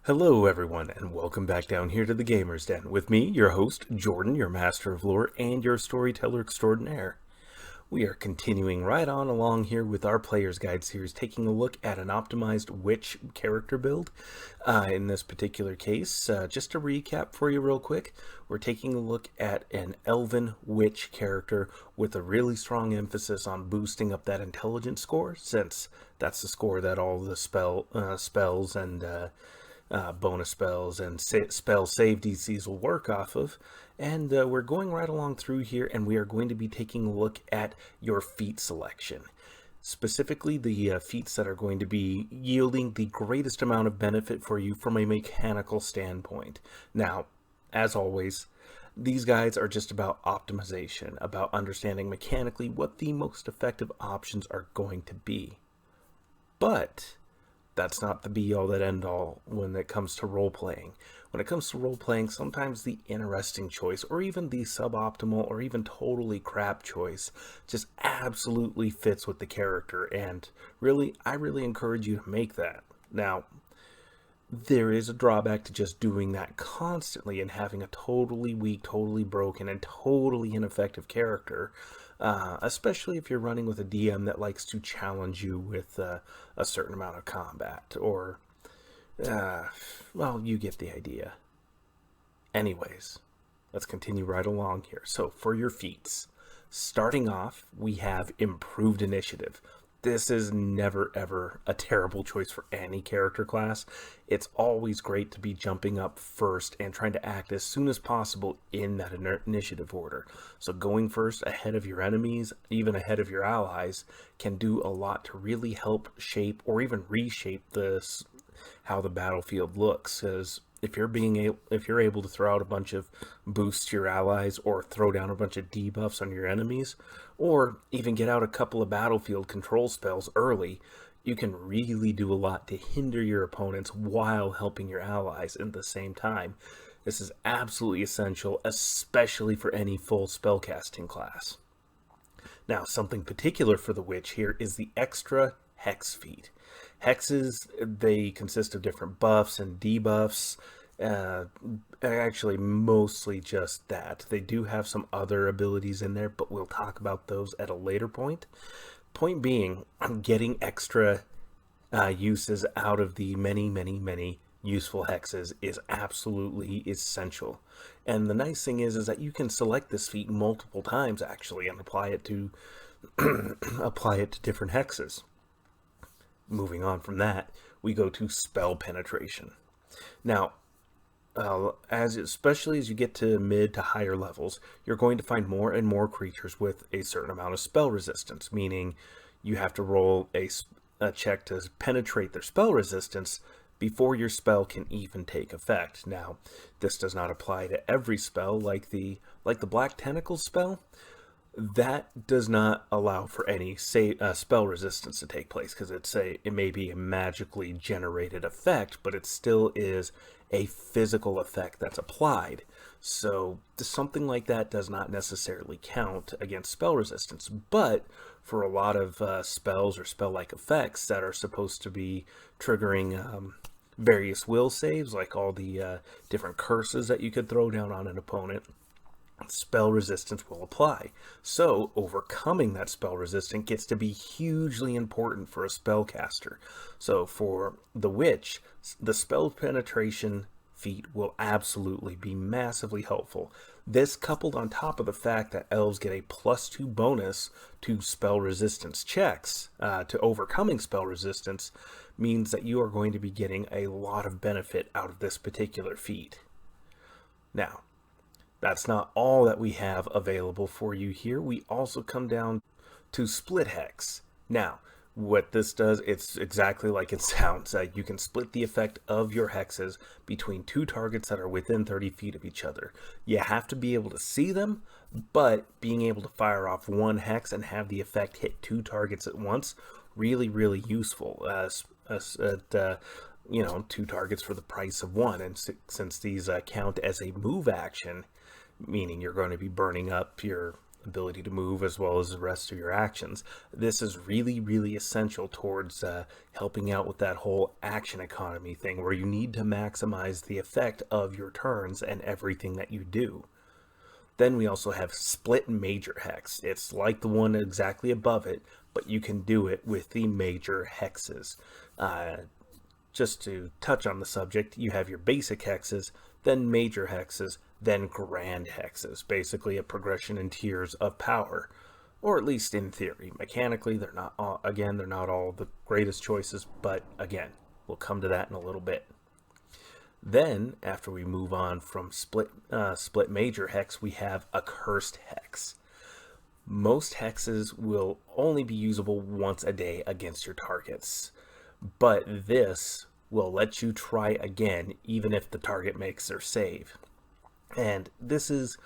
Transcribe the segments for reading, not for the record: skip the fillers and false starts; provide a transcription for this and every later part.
Hello everyone, and welcome back down here to the Gamer's Den. With me, your host, Jordan, your master of lore, and your storyteller extraordinaire. We are continuing right on along here with our Player's Guide series, taking a look at an optimized witch character build. In this particular case, just to recap for you real quick, we're taking a look at an elven witch character with a really strong emphasis on boosting up that intelligence score, since that's the score that all the spells and bonus spells and spell save DCs will work off of. And we're going right along through here, and we are going to be taking a look at your feat selection. Specifically, the feats that are going to be yielding the greatest amount of benefit for you from a mechanical standpoint. Now, as always, these guides are just about optimization, about understanding mechanically what the most effective options are going to be. But that's not the be-all that end-all when it comes to role-playing. When it comes to role-playing, sometimes the interesting choice, or even the suboptimal, or even totally crap choice, just absolutely fits with the character, and really, I really encourage you to make that. Now, there is a drawback to just doing that constantly and having a totally weak, totally broken, and totally ineffective character, especially if you're running with a DM that likes to challenge you with a certain amount of combat, or, well, you get the idea. Anyways, let's continue right along here. So, for your feats, starting off, we have Improved Initiative. This is never ever a terrible choice for any character class. It's always great to be jumping up first and trying to act as soon as possible in that initiative order. So going first ahead of your enemies, even ahead of your allies, can do a lot to really help shape or even reshape this how the battlefield looks. Because if you're able to throw out a bunch of boosts to your allies, or throw down a bunch of debuffs on your enemies, or even get out a couple of battlefield control spells early, you can really do a lot to hinder your opponents while helping your allies at the same time. This is absolutely essential, especially for any full spellcasting class. Now, something particular for the witch here is the extra hex feat. Hexes, they consist of different buffs and debuffs. Actually, mostly just that. They do have some other abilities in there, but we'll talk about those at a later point. Point being, I'm getting extra uses out of the many useful hexes is absolutely essential. And the nice thing is that you can select this feat multiple times actually and apply it to apply it to different hexes. Moving on from that, we go to spell penetration. Now, especially as you get to mid to higher levels, you're going to find more and more creatures with a certain amount of spell resistance, meaning you have to roll a check to penetrate their spell resistance before your spell can even take effect. Now, this does not apply to every spell, like the Black Tentacles spell. That does not allow for any spell resistance to take place, because it may be a magically generated effect, but it still is a physical effect that's applied. So something like that does not necessarily count against spell resistance. But for a lot of spells or spell-like effects that are supposed to be triggering various will saves, like all the different curses that you could throw down on an opponent, spell resistance will apply. So overcoming that spell resistance gets to be hugely important for a spellcaster. So for the witch, the spell penetration feat will absolutely be massively helpful. This, coupled on top of the fact that elves get a +2 bonus to spell resistance checks, to overcoming spell resistance, means that you are going to be getting a lot of benefit out of this particular feat. Now, that's not all that we have available for you here. We also come down to split hex. Now, what this does, it's exactly like it sounds. You can split the effect of your hexes between two targets that are within 30 feet of each other. You have to be able to see them, but being able to fire off one hex and have the effect hit two targets at once, really useful. Two targets for the price of one. And since these count as a move action, meaning you're going to be burning up your ability to move as well as the rest of your actions. This is really, really essential towards helping out with that whole action economy thing where you need to maximize the effect of your turns and everything that you do. Then we also have split major hex. It's like the one exactly above it, but you can do it with the major hexes. Just to touch on the subject, you have your basic hexes, then major hexes, then grand hexes. Basically a progression in tiers of power, or at least in theory. Mechanically, they're not all the greatest choices, but again, we'll come to that in a little bit. Then, after we move on from split major hex, we have a cursed hex. Most hexes will only be usable once a day against your targets, but this will let you try again even if the target makes their save. And this is,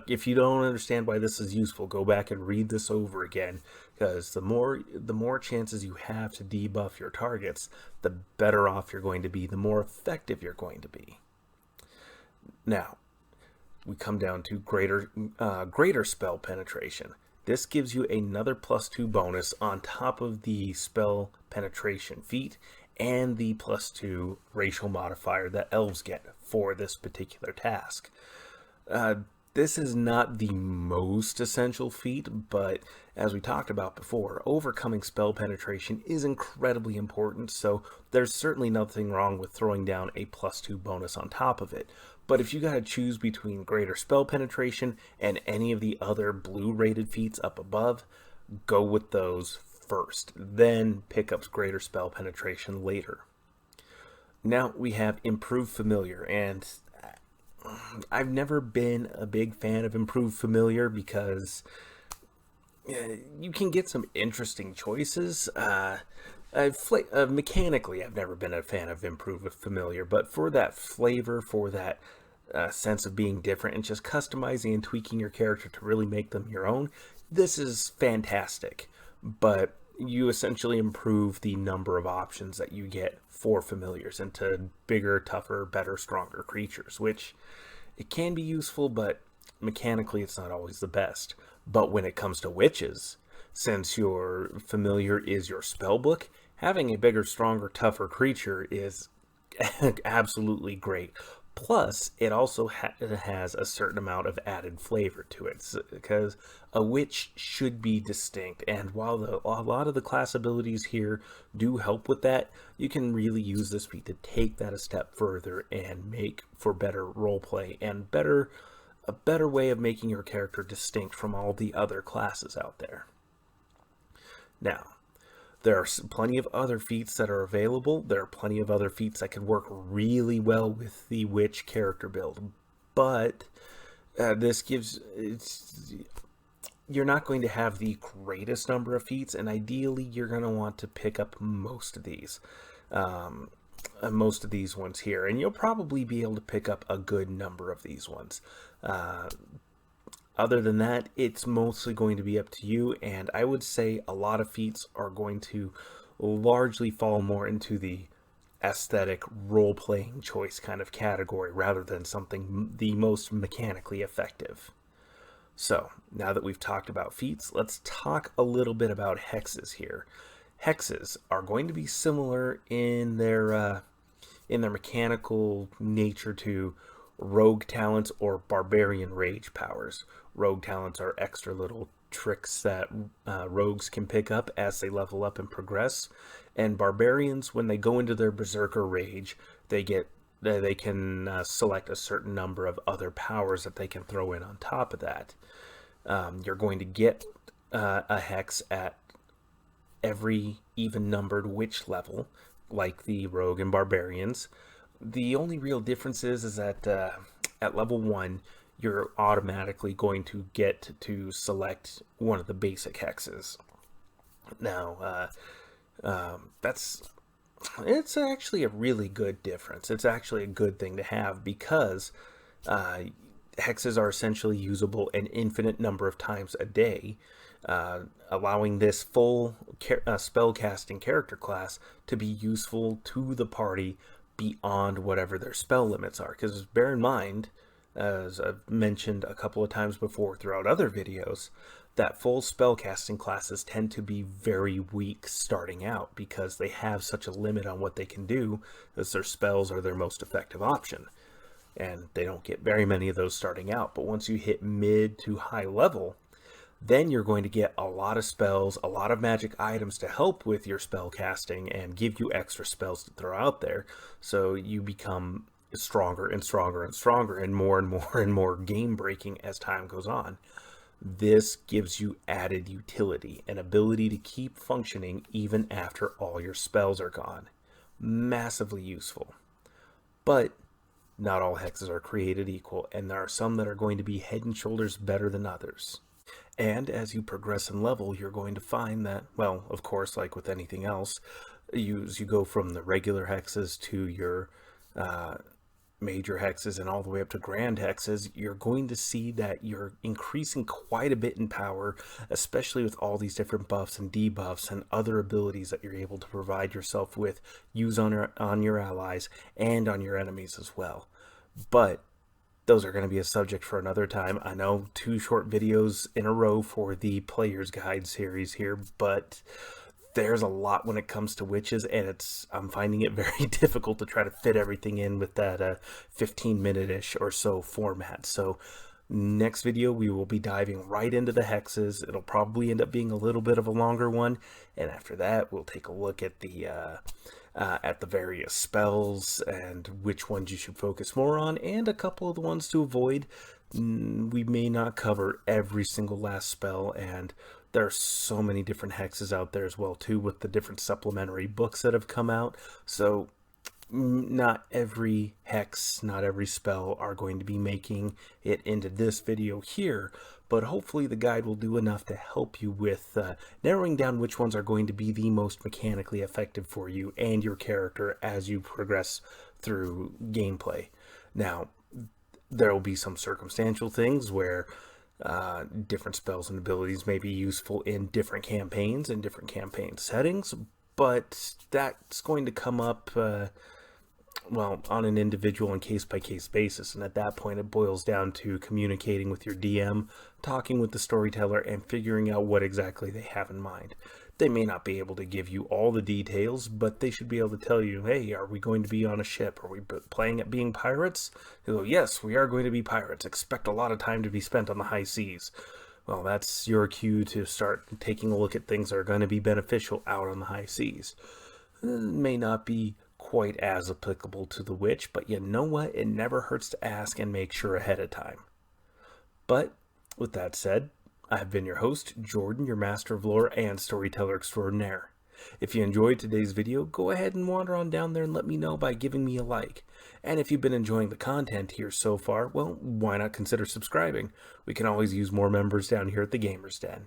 if you don't understand why this is useful, go back and read this over again, because the more chances you have to debuff your targets, the better off you're going to be, the more effective you're going to be. Now, we come down to greater spell penetration. This gives you another +2 bonus on top of the spell penetration feat and the +2 racial modifier that elves get for this particular task. This is not the most essential feat, but as we talked about before, overcoming spell penetration is incredibly important, so there's certainly nothing wrong with throwing down a +2 bonus on top of it. But if you gotta choose between greater spell penetration and any of the other blue rated feats up above, go with those first, then pick up greater spell penetration later. Now we have improved familiar, and I've never been a big fan of improved familiar because you can get some interesting choices. Mechanically, I've never been a fan of improved familiar, but for that flavor, for that sense of being different and just customizing and tweaking your character to really make them your own, this is fantastic. But you essentially improve the number of options that you get for familiars into bigger, tougher, better, stronger creatures, which it can be useful, but mechanically it's not always the best. But when it comes to witches, since your familiar is your spell book, having a bigger, stronger, tougher creature is absolutely great. Plus, it also has a certain amount of added flavor to it, because a witch should be distinct, and while a lot of the class abilities here do help with that, you can really use this feat to take that a step further and make for better roleplay and a better way of making your character distinct from all the other classes out there. Now, there are plenty of other feats that are available. There are plenty of other feats that can work really well with the witch character build. But you're not going to have the greatest number of feats, and ideally you're going to want to pick up most of these ones here. And you'll probably be able to pick up a good number of these ones. Other than that, it's mostly going to be up to you, and I would say a lot of feats are going to largely fall more into the aesthetic role-playing choice kind of category rather than something the most mechanically effective. So, now that we've talked about feats, let's talk a little bit about hexes here. Hexes are going to be similar in their mechanical nature to rogue talents or barbarian rage powers. Rogue talents are extra little tricks that rogues can pick up as they level up and progress, and barbarians, when they go into their berserker rage, they can select a certain number of other powers that they can throw in on top of that. You're going to get a hex at every even numbered witch level, like the rogue and barbarians. The only real difference is that at level 1, you're automatically going to get to select one of the basic hexes. Now, it's actually a really good difference. It's actually a good thing to have because hexes are essentially usable an infinite number of times a day, allowing this full spellcasting character class to be useful to the party beyond whatever their spell limits are. Because bear in mind, as I've mentioned a couple of times before throughout other videos, that full spellcasting classes tend to be very weak starting out because they have such a limit on what they can do, as their spells are their most effective option. And they don't get very many of those starting out. But once you hit mid to high level, then you're going to get a lot of spells, a lot of magic items to help with your spell casting and give you extra spells to throw out there. So you become stronger and stronger and stronger and more and more game breaking as time goes on. This gives you added utility, an ability to keep functioning even after all your spells are gone. Massively useful. But not all hexes are created equal, and there are some that are going to be head and shoulders better than others. And as you progress in level, you're going to find that, well, of course, like with anything else, as you go from the regular hexes to your major hexes and all the way up to grand hexes, you're going to see that you're increasing quite a bit in power, especially with all these different buffs and debuffs and other abilities that you're able to provide yourself with, use on your allies and on your enemies as well. But those are going to be a subject for another time. I know 2 short videos in a row for the Player's Guide series here, but there's a lot when it comes to witches, and I'm finding it very difficult to try to fit everything in with that 15-minute-ish or so format. So next video we will be diving right into the hexes. It'll probably end up being a little bit of a longer one, and after that we'll take a look at the various spells and which ones you should focus more on, and a couple of the ones to avoid. We may not cover every single last spell, and there are so many different hexes out there as well too, with the different supplementary books that have come out. So not every hex, not every spell are going to be making it into this video here, but hopefully the guide will do enough to help you with narrowing down which ones are going to be the most mechanically effective for you and your character as you progress through gameplay. Now, there will be some circumstantial things where different spells and abilities may be useful in different campaigns and different campaign settings, but that's going to come up well, on an individual and case-by-case basis, and at that point it boils down to communicating with your DM, talking with the storyteller, and figuring out what exactly they have in mind. They may not be able to give you all the details, but they should be able to tell you, hey, are we going to be on a ship? Are we playing at being pirates? They go, yes, we are going to be pirates. Expect a lot of time to be spent on the high seas. Well, that's your cue to start taking a look at things that are going to be beneficial out on the high seas. It may not be quite as applicable to the witch, but you know what? It never hurts to ask and make sure ahead of time. But with that said, I've been your host, Jordan, your master of lore and storyteller extraordinaire. If you enjoyed today's video, go ahead and wander on down there and let me know by giving me a like. And if you've been enjoying the content here so far, well, why not consider subscribing? We can always use more members down here at the Gamers Den.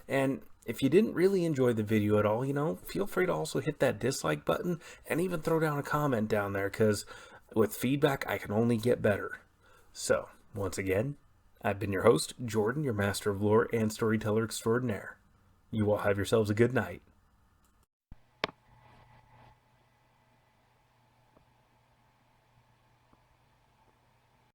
And if you didn't really enjoy the video at all, feel free to also hit that dislike button and even throw down a comment down there, because with feedback, I can only get better. So, once again, I've been your host, Jordan, your master of lore and storyteller extraordinaire. You all have yourselves a good night.